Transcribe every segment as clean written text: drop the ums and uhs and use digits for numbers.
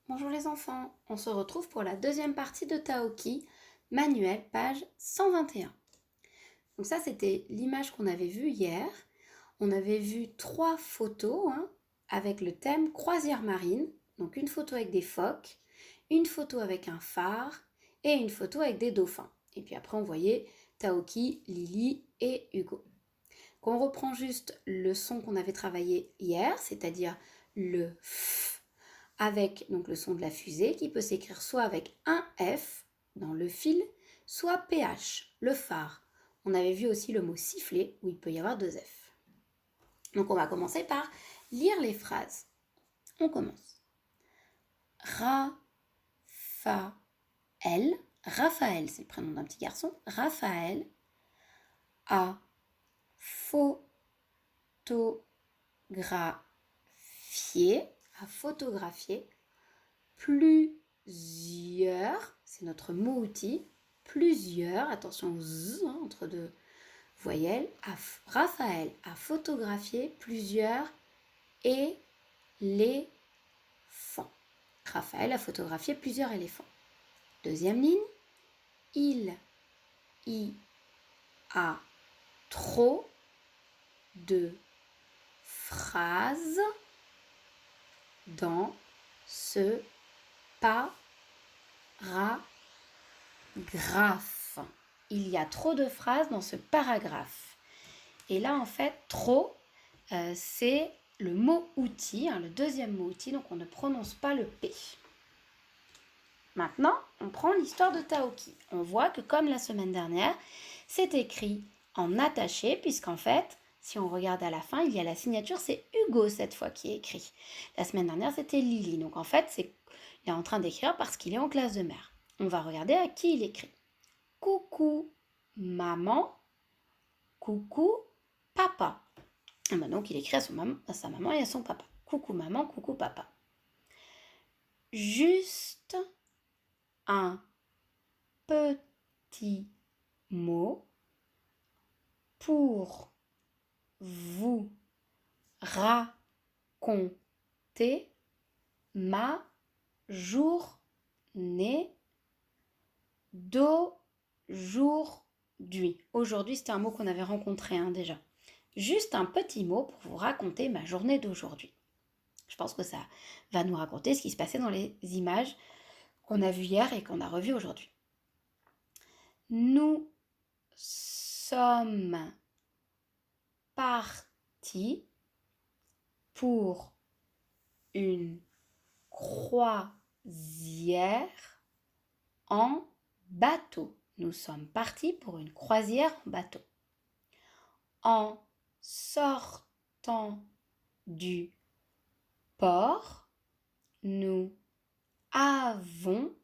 Bonjour les enfants, on se retrouve pour la deuxième partie de Taoki, manuel, page 121. Donc ça c'était l'image qu'on avait vue hier. On avait vu 3 photos avec le thème croisière marine. Donc une photo avec des phoques, une photo avec un phare et une photo avec des dauphins. Et puis après on voyait Taoki, Lily et Hugo. On reprend juste le son qu'on avait travaillé hier, c'est-à-dire le F avec donc le son de la fusée qui peut s'écrire soit avec un F dans le fil, soit PH, le phare. On avait vu aussi le mot siffler où il peut y avoir 2 F. Donc on va commencer par lire les phrases. On commence. Raphaël, c'est le prénom d'un petit garçon, Raphaël a photographié plusieurs, c'est notre mot-outil, plusieurs, attention aux z entre deux voyelles, Raphaël a photographié plusieurs éléphants. Raphaël a photographié plusieurs éléphants. Deuxième ligne, il y a trop de phrases dans ce paragraphe. Il y a trop de phrases dans ce paragraphe. Et là, en fait, trop, c'est le mot outil, le deuxième mot outil, donc on ne prononce pas le P. Maintenant, on prend l'histoire de Taoki. On voit que comme la semaine dernière, c'est écrit en attaché, puisqu'en fait, si on regarde à la fin, il y a la signature, c'est Hugo cette fois qui est écrit. La semaine dernière, c'était Lily. Donc en fait, il est en train d'écrire parce qu'il est en classe de mère. On va regarder à qui il écrit. Coucou maman, coucou papa. Et ben donc il écrit à sa maman et à son papa. Coucou maman, coucou papa. Juste un petit mot pour vous raconter ma journée d'aujourd'hui. Aujourd'hui, c'était un mot qu'on avait rencontré déjà. Juste un petit mot pour vous raconter ma journée d'aujourd'hui. Je pense que ça va nous raconter ce qui se passait dans les images qu'on a vues hier et qu'on a revues aujourd'hui. Nous sommes partis pour une croisière en bateau. Nous sommes partis pour une croisière en bateau. En sortant du port, nous avons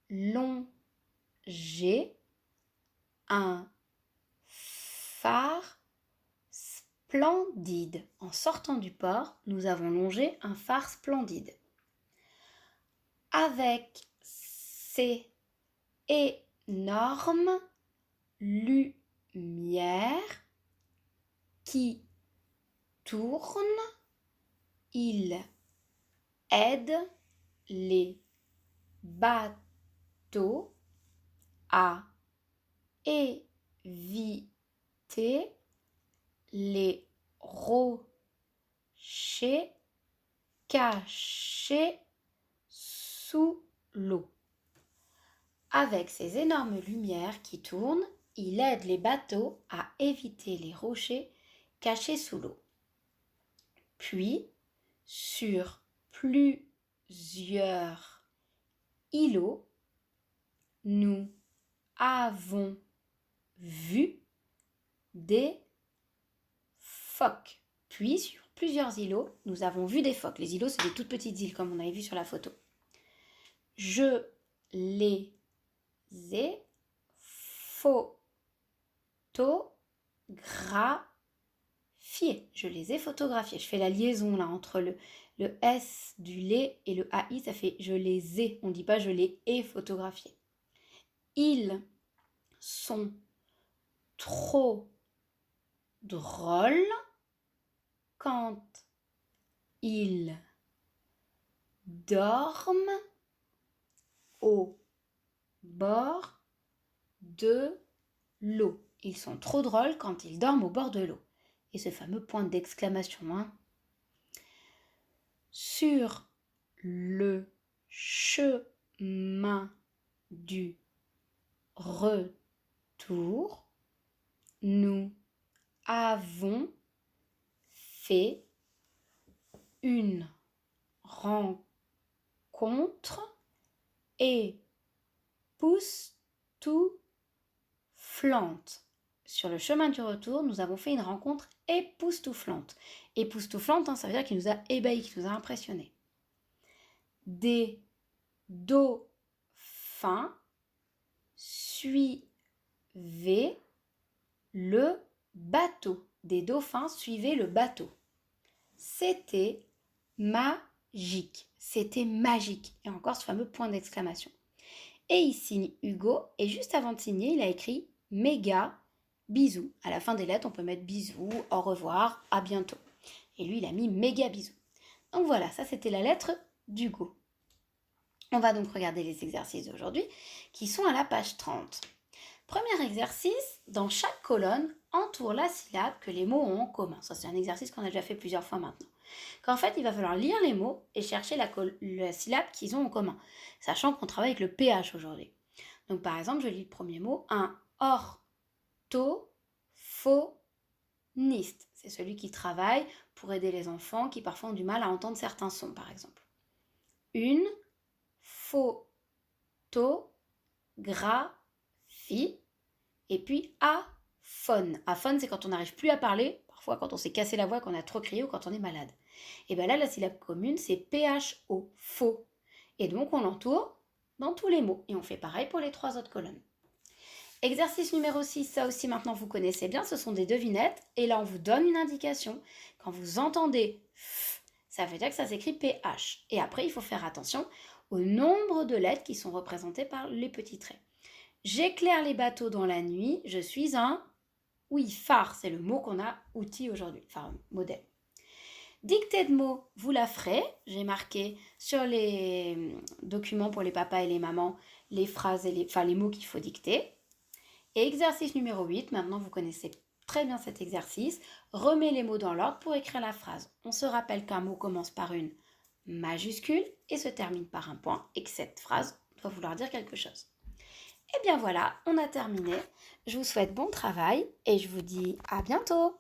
longé un phare splendide. En sortant du port, nous avons longé un phare splendide. Avec ses énormes lumières qui tournent, il aide les bateaux à éviter les rochers cachés sous l'eau. Avec ses énormes lumières qui tournent, il aide les bateaux à éviter les rochers cachés sous l'eau. Puis, sur plusieurs îlots, nous avons vu des phoques. Puis, sur plusieurs îlots, nous avons vu des phoques. Les îlots, c'est des toutes petites îles, comme on avait vu sur la photo. Je les ai photographiés. Je les ai photographiés. Je fais la liaison là entre le S du les et le AI, ça fait je les ai. On ne dit pas je les ai photographiés. Ils sont trop drôles quand ils dorment au bord de l'eau. Ils sont trop drôles quand ils dorment au bord de l'eau. Et ce fameux point d'exclamation, hein. Sur le chemin du retour, nous avons fait une rencontre époustouflante. Sur le chemin du retour, nous avons fait une rencontre époustouflante. Époustouflante, hein, ça veut dire qu'il nous a ébahis, qu'il nous a impressionnés. Des dauphins suivaient le bateau. Des dauphins suivaient le bateau. C'était magique. C'était magique. Et encore ce fameux point d'exclamation. Et il signe Hugo. Et juste avant de signer, il a écrit méga bisous. À la fin des lettres, on peut mettre bisous, au revoir, à bientôt. Et lui, il a mis méga bisous. Donc voilà, ça c'était la lettre d'Hugo. On va donc regarder les exercices d'aujourd'hui qui sont à la page 30. Premier exercice, dans chaque colonne, entoure la syllabe que les mots ont en commun. Ça, c'est un exercice qu'on a déjà fait plusieurs fois maintenant. Qu'en fait, il va falloir lire les mots et chercher la syllabe qu'ils ont en commun, sachant qu'on travaille avec le PH aujourd'hui. Donc, par exemple, je lis le premier mot, un orthophoniste. C'est celui qui travaille pour aider les enfants qui parfois ont du mal à entendre certains sons, par exemple. Une photographie. Et puis aphone. Aphone, c'est quand on n'arrive plus à parler, parfois quand on s'est cassé la voix, qu'on a trop crié ou quand on est malade. Et bien là, la syllabe commune, c'est PHO, faux. Et donc, on l'entoure dans tous les mots. Et on fait pareil pour les 3 autres colonnes. Exercice numéro 6, ça aussi maintenant vous connaissez bien, ce sont des devinettes. Et là, on vous donne une indication. Quand vous entendez F, ça veut dire que ça s'écrit PH. Et après, il faut faire attention au nombre de lettres qui sont représentées par les petits traits. J'éclaire les bateaux dans la nuit, je suis un... Oui, phare, c'est le mot qu'on a outil aujourd'hui, enfin modèle. Dictée de mots, vous la ferez. J'ai marqué sur les documents pour les papas et les mamans les phrases et les mots qu'il faut dicter. Et exercice numéro 8, maintenant vous connaissez très bien cet exercice. Remets les mots dans l'ordre pour écrire la phrase. On se rappelle qu'un mot commence par une majuscule et se termine par un point et que cette phrase doit vouloir dire quelque chose. Et bien voilà, on a terminé. Je vous souhaite bon travail et je vous dis à bientôt.